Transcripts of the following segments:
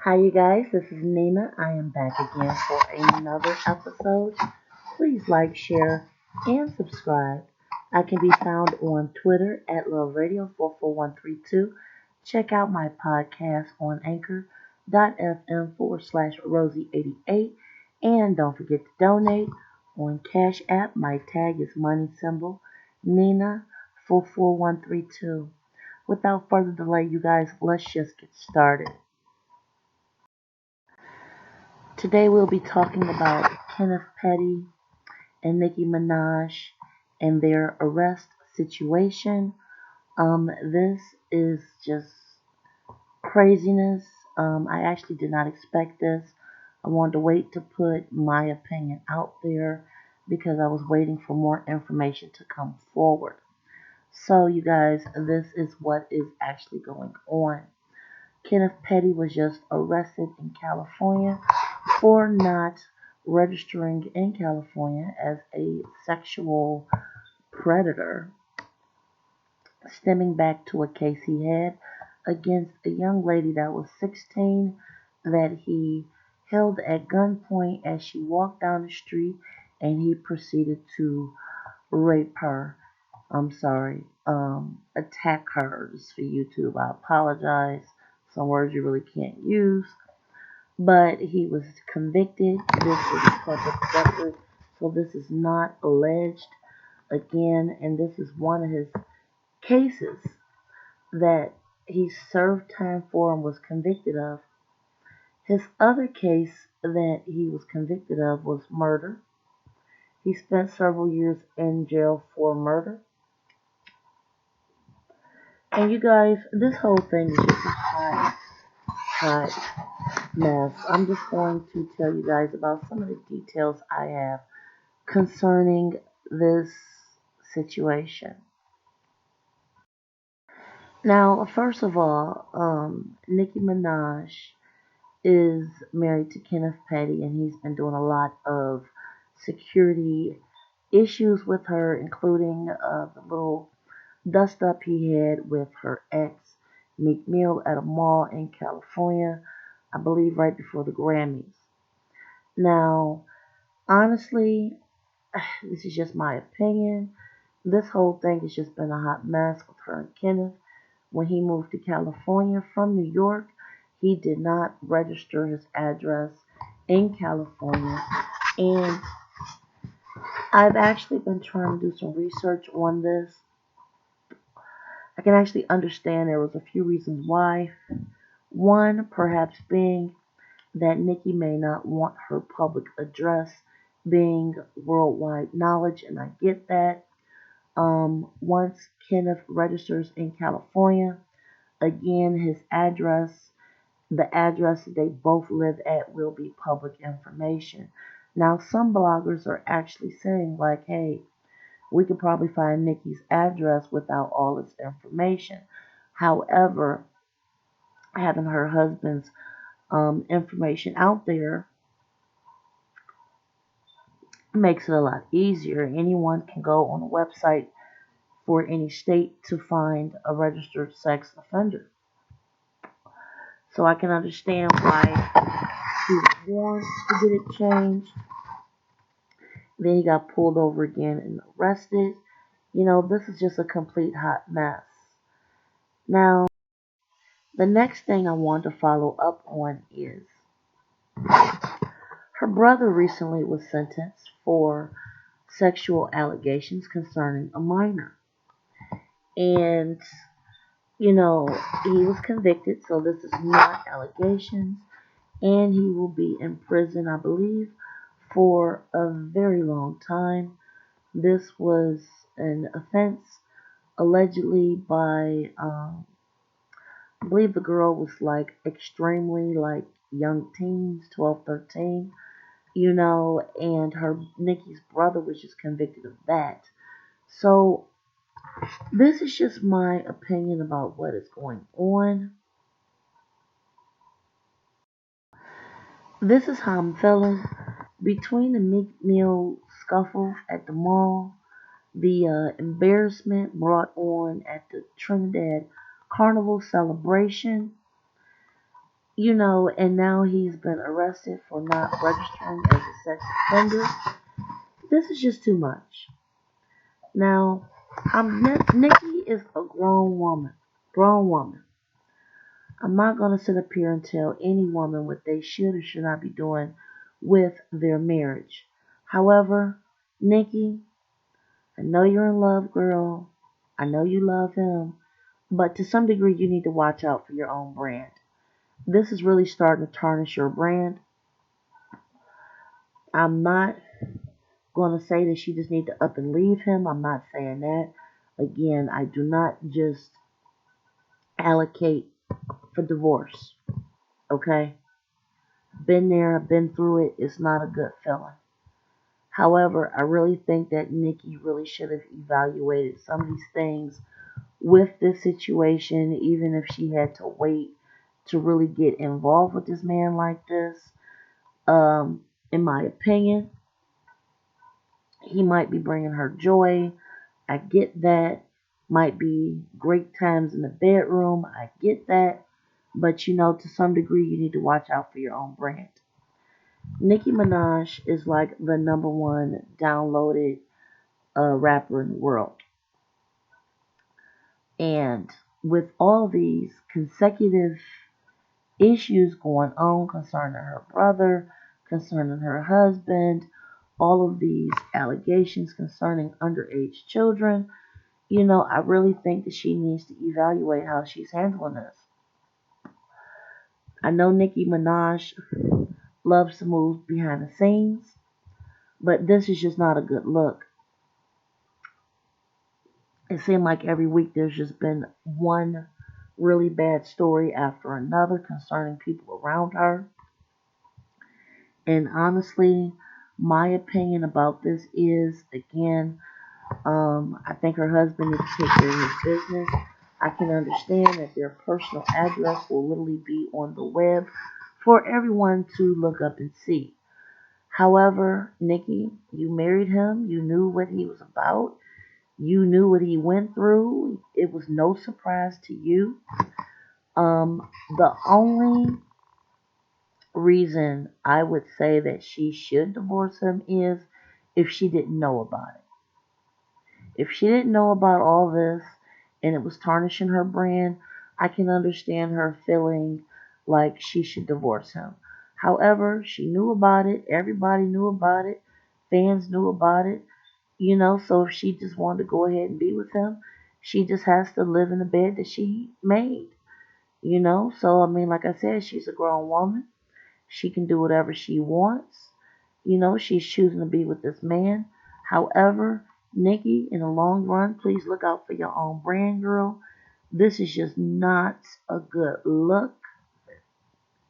Hi, you guys. This is Nina. I am back again for another episode. Please like, share, and subscribe. I can be found on Twitter at LoveRadio44132. Check out my podcast on anchor.fm/Rosie88. And don't forget to donate on Cash App. My tag is money symbol Nina44132. Without further delay, you guys, let's just get started. Today we'll be talking about Kenneth Petty and Nicki Minaj and their arrest situation. This is just craziness. I actually did not expect this. I wanted to wait to put my opinion out there because I was waiting for more information to come forward. So, you guys, this is what is actually going on. Kenneth Petty was just arrested in California for not registering in California as a sexual predator, stemming back to a case he had against a young lady that was 16 that he held at gunpoint as she walked down the street and he proceeded to rape her. I'm sorry, attack her. Just for YouTube, I apologize. Some words you really can't use. But he was convicted. This is a public record, so this is not alleged again, and this is one of his cases that he served time for and was convicted of. His other case that he was convicted of was murder. He spent several years in jail for murder. And you guys, this whole thing is just a hot mess. I'm just going to tell you guys about some of the details I have concerning this situation. Now, first of all, Nicki Minaj is married to Kenneth Petty, and he's been doing a lot of security issues with her, including the little dust up he had with her ex, Meek Mill, at a mall in California, I believe right before the Grammys. Now, honestly, this is just my opinion. This whole thing has just been a hot mess with her and Kenneth. When he moved to California from New York, he did not register his address in California. And I've actually been trying to do some research on this. I can actually understand there was a few reasons why. One, perhaps being that Nicki may not want her public address being worldwide knowledge, and I get that. Once Kenneth registers in California, again, his address, the address that they both live at will be public information. Now, some bloggers are actually saying, like, hey, we could probably find Nicki's address without all this information. However, having her husband's information out there makes it a lot easier. Anyone can go on a website for any state to find a registered sex offender. So I can understand why he wants to get it changed. Then he got pulled over again and arrested. This is just a complete hot mess. Now, the next thing I want to follow up on is her brother recently was sentenced for sexual allegations concerning a minor. And, he was convicted, so this is not allegations. And he will be in prison, I believe, for a very long time. This was an offense allegedly by, I believe the girl was like extremely like young teens, 12, 13, and her Nikki's brother was just convicted of that. So this is just my opinion about what is going on. This is how I'm feeling between the Meek Mill scuffle at the mall, the embarrassment brought on at the Trinidad Carnival celebration. and now he's been arrested for not registering as a sex offender. This is just too much. Now, Nikki is a grown woman. Grown woman. I'm not going to sit up here and tell any woman what they should or should not be doing with their marriage. However, Nikki, I know you're in love, girl. I know you love him. But to some degree, you need to watch out for your own brand. This is really starting to tarnish your brand. I'm not going to say that you just need to up and leave him. I'm not saying that. Again, I do not just allocate for divorce. Okay? Been there, been through it. It's not a good feeling. However, I really think that Nikki really should have evaluated some of these things with this situation, even if she had to wait to really get involved with this man like this. In my opinion, he might be bringing her joy. I get that. Might be great times in the bedroom. I get that. But to some degree, you need to watch out for your own brand. Nicki Minaj is like the number one downloaded rapper in the world. And with all these consecutive issues going on concerning her brother, concerning her husband, all of these allegations concerning underage children, I really think that she needs to evaluate how she's handling this. I know Nicki Minaj loves to move behind the scenes, but this is just not a good look. It seemed like every week there's just been one really bad story after another concerning people around her. And honestly, my opinion about this is, again, I think her husband needs to take care of his business. I can understand that their personal address will literally be on the web for everyone to look up and see. However, Nikki, you married him. You knew what he was about. You knew what he went through. It was no surprise to you. The only reason I would say that she should divorce him is if she didn't know about it. If she didn't know about all this and it was tarnishing her brand, I can understand her feeling like she should divorce him. However, she knew about it. Everybody knew about it. Fans knew about it. So if she just wanted to go ahead and be with him, she just has to live in the bed that she made. So I mean, like I said, she's a grown woman. She can do whatever she wants. She's choosing to be with this man. However, Nikki, in the long run, please look out for your own brand, girl. This is just not a good look.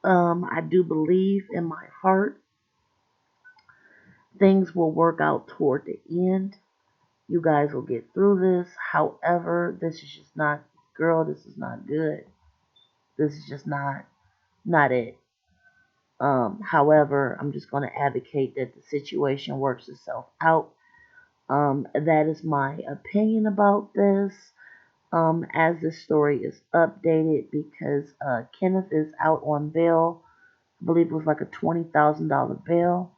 I do believe in my heart things will work out toward the end. You guys will get through this. However, this is just not, girl, this is not good. This is just not it. However, I'm just going to advocate that the situation works itself out. That is my opinion about this. As this story is updated, because Kenneth is out on bail. I believe it was like a $20,000 bail.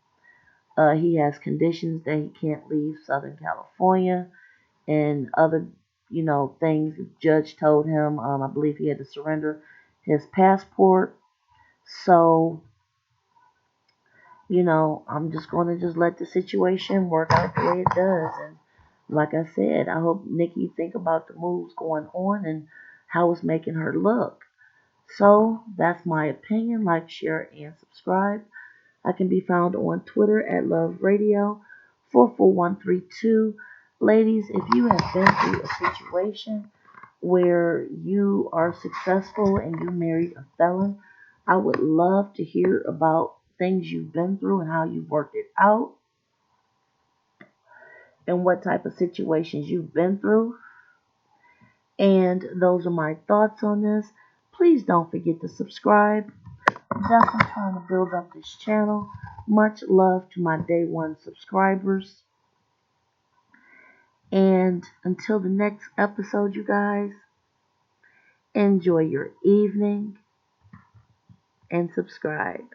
He has conditions that he can't leave Southern California and other, things the judge told him. I believe he had to surrender his passport. So, I'm just going to just let the situation work out the way it does. And like I said, I hope Nikki think about the moves going on and how it's making her look. So that's my opinion. Like, share, and subscribe. I can be found on Twitter at Love Radio 44132. Ladies, if you have been through a situation where you are successful and you married a felon, I would love to hear about things you've been through and how you've worked it out and what type of situations you've been through. And those are my thoughts on this. Please don't forget to subscribe. I'm definitely trying to build up this channel. Much love to my day one subscribers. And until the next episode, you guys, enjoy your evening. and subscribe.